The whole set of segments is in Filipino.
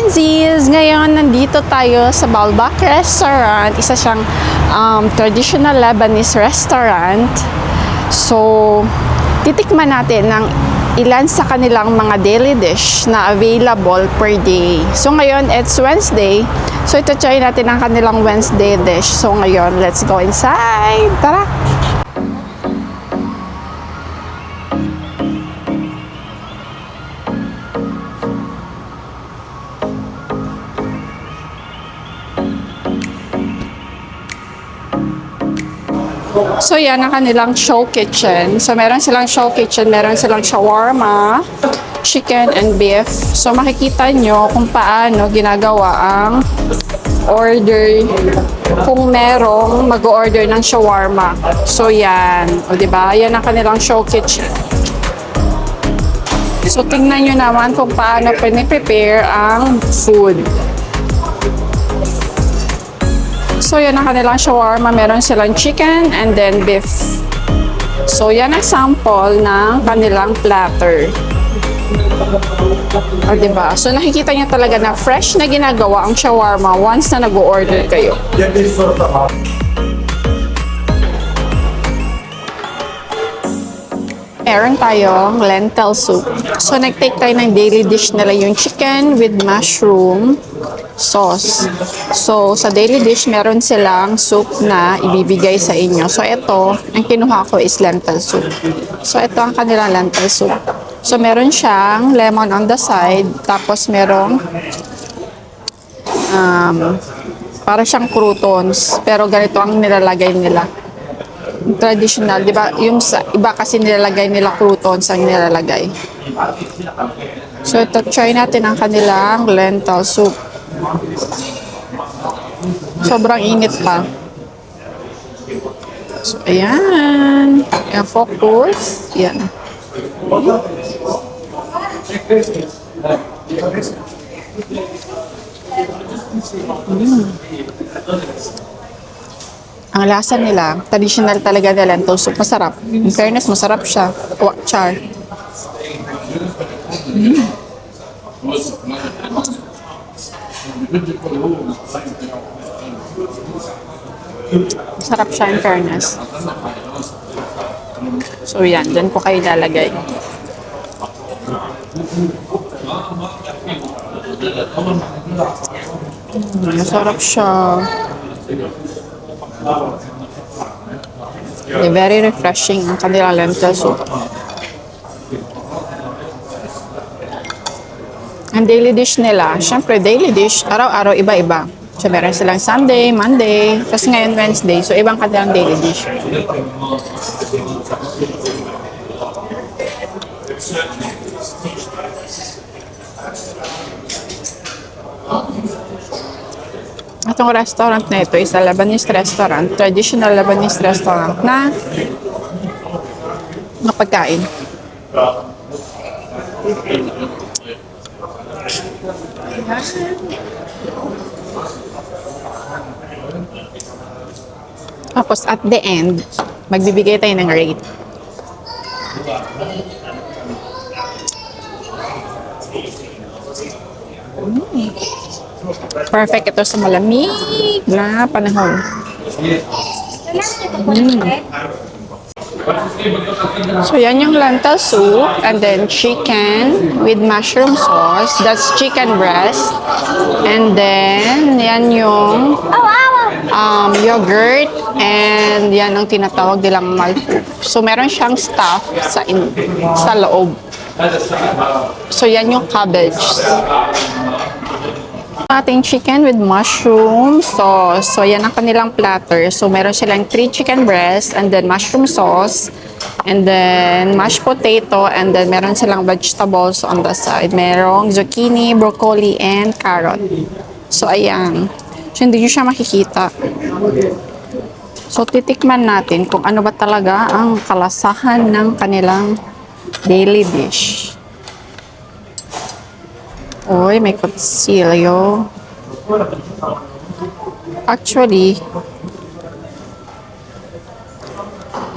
Kenzies! Ngayon, nandito tayo sa Balbak Restaurant. Isa siyang traditional Lebanese restaurant. So, titikman natin ng ilan sa kanilang mga daily dish na available per day. So, ngayon, it's Wednesday. So, ito try natin ang kanilang Wednesday dish. So, ngayon, let's go inside. Tara! So, yan ang kanilang show kitchen. So, meron silang show kitchen, meron silang shawarma, chicken and beef. So, makikita nyo kung paano ginagawa ang order kung merong mag-order ng shawarma. So, yan. O, diba? Yan ang kanilang show kitchen. So, tingnan nyo naman kung paano piniprepare ang food. So, yan ang kanilang shawarma. Meron silang chicken and then beef. So, yan ang sample ng kanilang platter. O, diba? So, nakikita nyo talaga na fresh na ginagawa ang shawarma once na nag-order kayo. Meron tayong lentil soup. So, nag-take tayo ng daily dish nila yung chicken with mushroom sauce. So, sa daily dish, meron silang soup na ibibigay sa inyo. So, ito, ang kinuha ko is lentil soup. So, ito ang kanilang lentil soup. So, meron siyang lemon on the side. Tapos, merong para siyang croutons. Pero ganito ang nilalagay nila. Traditional, di ba? Yung sa iba kasi nilalagay nila croutons ang nilalagay. So, ito, try natin ang kanilang lentil soup. Sobrang init pa. So, ayan. Ayan, focus. Ayan. Ang lasa nila, traditional talaga na lentil soup. Masarap. In fairness, masarap siya. Char. Masarap siya in fairness. So yan, dyan ko kayo lalagay. Masarap siya. Very refreshing ang kanilang lentil soup. Ang daily dish nila, syempre daily dish, araw-araw iba-iba. So meron silang Sunday, Monday, tapos ngayon Wednesday. So ibang kanilang daily dish. Itong restaurant na ito is a Lebanese restaurant, traditional Lebanese restaurant na pagkain. Tapos at the end, magbibigay tayo ng rate. Perfect ito sa malamig na panahon. So, yan yung lentil soup and then chicken with mushroom sauce. That's chicken breast. And then, yan yung yogurt and yan ang tinatawag nilang malfu. So, meron siyang stuff sa loob. So, yan yung cabbage. Ating chicken with mushroom sauce. So, yan ang kanilang platter. So, meron silang 3 chicken breast and then mushroom sauce and then mashed potato and then meron silang vegetables on the side. Merong zucchini, broccoli, and carrot. So, ayan. So, hindi nyo siya makikita. So, titikman natin kung ano ba talaga ang kalasahan ng kanilang daily dish. Uy, may kutsilyo. Actually,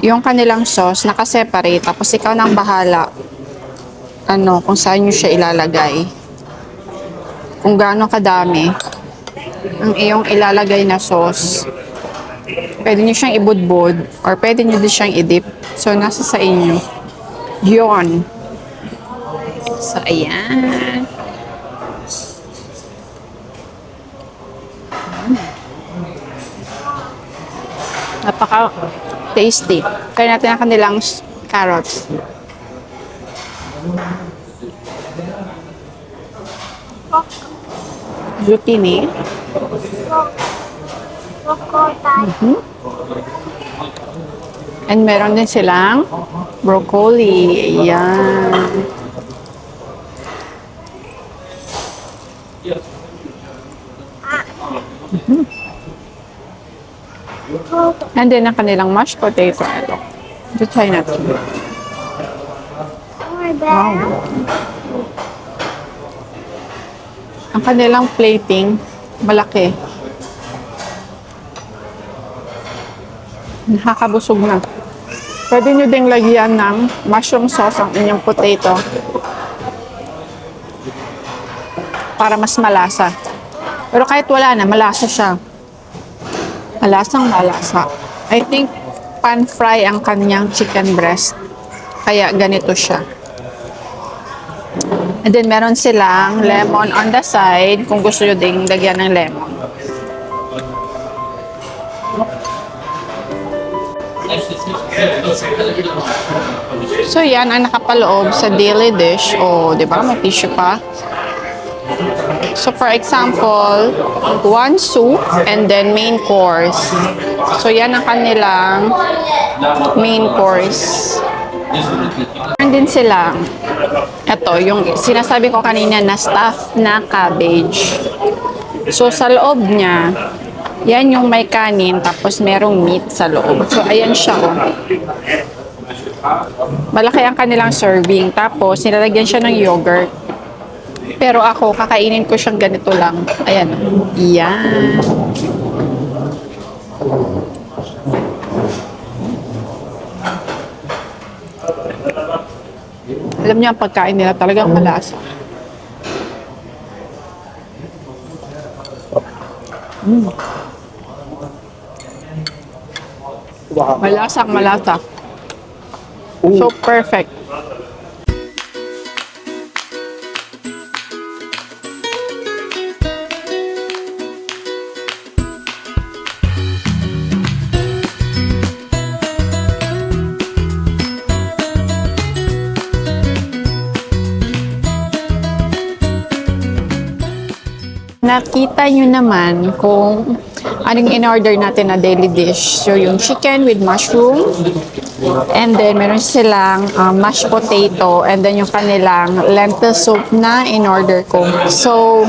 yung kanilang sauce, nakaseparate. Tapos ikaw nang bahala kung saan nyo siya ilalagay. kung gaano kadami ang iyong ilalagay na sauce. Pwede nyo siyang ibudbud or pwede nyo din siyang idip. So, nasa sa inyo. Yun. So, ayan. Napaka-tasty. Kaya natin ang kanilang carrots. Zucchini. And meron din silang broccoli. Ayan. And then, ang kanilang mashed potato. Ito. Ito, try natin. Wow. Ang kanilang plating, malaki. Nakakabusog na. Pwede nyo ding lagyan ng mushroom sauce ang inyong potato para mas malasa. Pero kahit wala na, malasa siya. Malasang malasa. I think pan-fry ang kanyang chicken breast. Kaya ganito siya. And then meron silang lemon on the side kung gusto nyo ding lagyan ng lemon. So yan ang nakapaloob sa daily dish. O, di ba? May tissue pa. So for example, one soup and then main course. So yan ang kanilang main course. Meron din silang, ito, yung sinasabi ko kanina na stuffed na cabbage. So sa loob niya, yan yung may kanin, tapos merong meat sa loob. So ayan siya, oh. Malaki ang kanilang serving. Tapos nilalagyan siya ng yogurt. Pero ako, kakainin ko siyang ganito lang. Ayan. Yan. Alam niyo, ang pagkain nila talagang malasa. Malasang malasa. So, perfect. Nakita nyo naman kung anong in-order natin na daily dish. So, yung chicken with mushroom. And then, meron silang mashed potato. And then, yung kanilang lentil soup na in-order ko. So,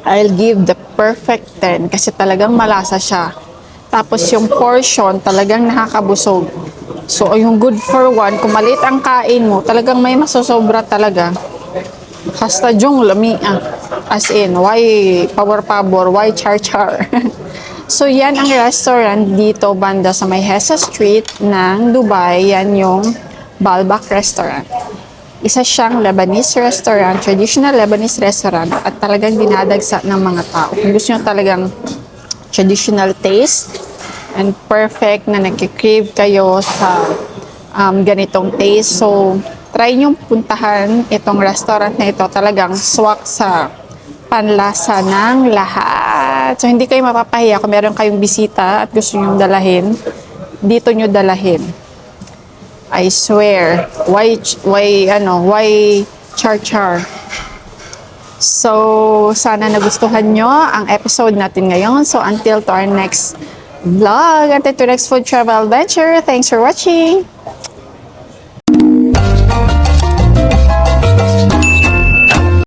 I'll give the perfect 10 kasi talagang malasa siya. Tapos, yung portion talagang nakakabusog. So, yung good for one, kung maliit ang kain mo, talagang may masosobra talaga. Hasta jong lami as in, why pabor-pabor, why char-char. So yan ang restaurant dito banda sa may Hessa Street ng Dubai. Yan yung Balbak Restaurant. Isa siyang Lebanese restaurant, traditional Lebanese restaurant, at talagang dinadagsa ng mga tao. Kung gusto nyo talagang traditional taste and perfect na nagkikrave kayo sa ganitong taste. So try nyo puntahan itong restaurant na ito. Talagang swak sa panlasa ng lahat. So, hindi kayo mapapahiya kung meron kayong bisita at gusto nyo dalahin. Dito nyo dalahin. I swear. Why char-char? So, sana nagustuhan nyo ang episode natin ngayon. So, until to our next vlog, until to next food travel adventure. Thanks for watching!